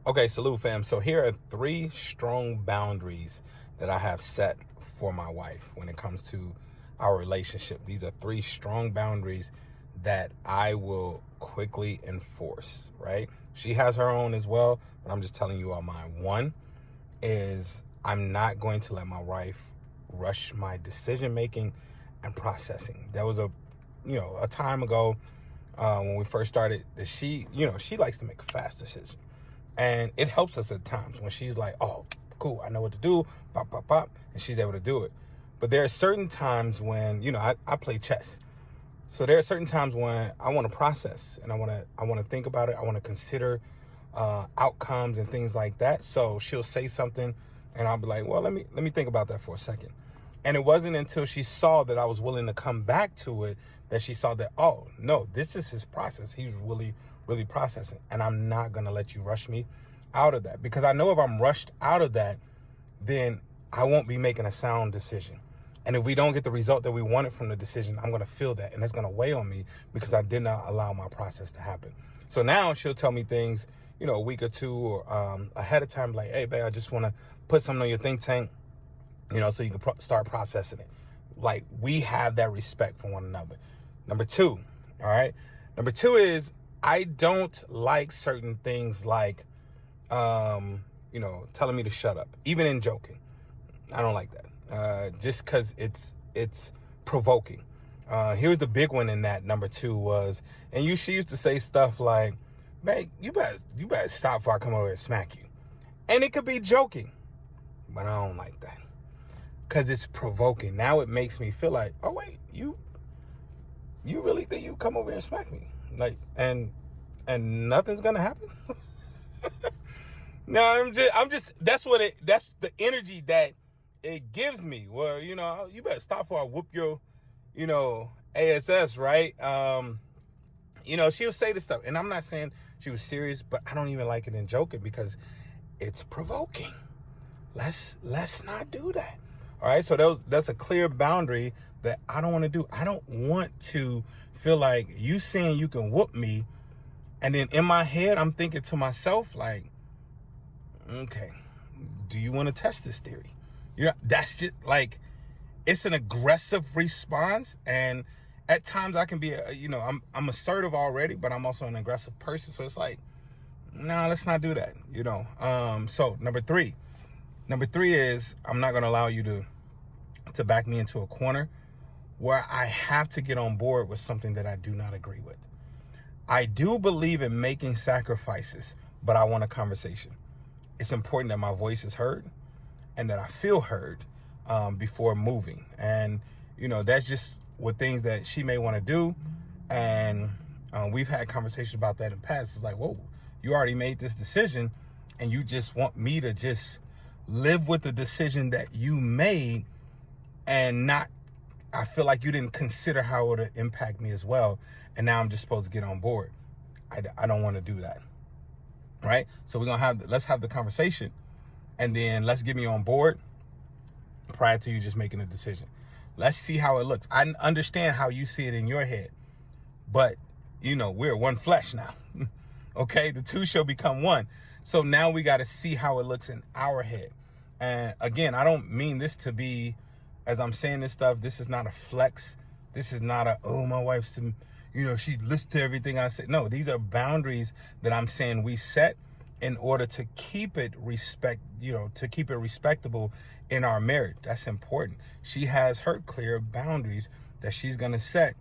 Okay, salute fam. So here are 3 strong boundaries that I have set for my wife when it comes to our relationship. These are 3 strong boundaries that I will quickly enforce, right? She has her own as well, but I'm just telling you all mine. One is I'm not going to let my wife rush my decision making and processing. There was a time ago when we first started that she likes to make a fast decision. And it helps us at times when she's like, oh, cool, I know what to do, pop, pop, pop, and she's able to do it. But there are certain times when, I play chess. So there are certain times when I want to process and I want to think about it. I want to consider outcomes and things like that. So she'll say something and I'll be like, well, let me think about that for a second. And it wasn't until she saw that I was willing to come back to it that she saw that, oh, no, this is his process. He's really processing. And I'm not going to let you rush me out of that. Because I know if I'm rushed out of that, then I won't be making a sound decision. And if we don't get the result that we wanted from the decision, I'm going to feel that. And it's going to weigh on me because I did not allow my process to happen. So now she'll tell me things, a week or two or ahead of time, like, hey, babe, I just want to put something on your think tank, so you can start processing it. Like, we have that respect for one another. Number 2, all right? Number 2 is I don't like certain things like, telling me to shut up, even in joking. I don't like that, just because it's provoking. Here's the big one in that. Number 2 was, and she used to say stuff like, babe, you better stop before I come over and smack you. And it could be joking, but I don't like that. Because it's provoking. Now it makes me feel like, oh, wait, you really think you come over here and smack me? Like, and nothing's going to happen? No, that's the energy that it gives me. Well, you better stop before I whoop your, ASS, right? She'll say this stuff. And I'm not saying she was serious, but I don't even like it in joking because it's provoking. Let's not do that. All right, so that's a clear boundary that I don't want to do. I don't want to feel like you saying you can whoop me, and then in my head I'm thinking to myself like, okay, do you want to test this theory? That's just like, it's an aggressive response, and at times I can be, I'm assertive already, but I'm also an aggressive person. So it's like, no, let's not do that. So number three is I'm not going to allow you to back me into a corner where I have to get on board with something that I do not agree with. I do believe in making sacrifices, but I want a conversation. It's important that my voice is heard and that I feel heard before moving. And, that's just what things that she may want to do. And we've had conversations about that in the past. It's like, whoa, you already made this decision and you just want me to just live with the decision that you made and not, I feel like you didn't consider how it would impact me as well. And now I'm just supposed to get on board. I don't want to do that. Right? So let's have the conversation and then let's get me on board prior to you just making a decision. Let's see how it looks. I understand how you see it in your head, but we're one flesh now. Okay. The 2 shall become 1. So now we got to see how it looks in our head. And again, I don't mean this to be, as I'm saying this stuff, this is not a flex. This is not my wife's, she listens to everything I say. No, these are boundaries that I'm saying we set in order to keep it respectable in our marriage. That's important. She has her clear boundaries that she's going to set.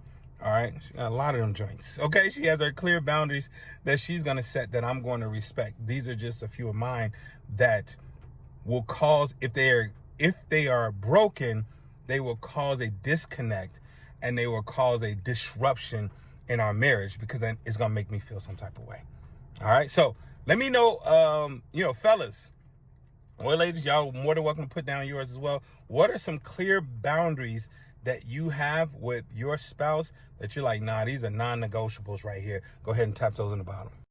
All right. She got a lot of them joints. Okay. She has her clear boundaries that she's going to set that I'm going to respect. These are just a few of mine that will cause, if they are broken, they will cause a disconnect and they will cause a disruption in our marriage because then it's going to make me feel some type of way. All right. So let me know, fellas or ladies, y'all more than welcome to put down yours as well. What are some clear boundaries that you have with your spouse that you're like, nah, these are non-negotiables right here? Go ahead and tap those in the bottom.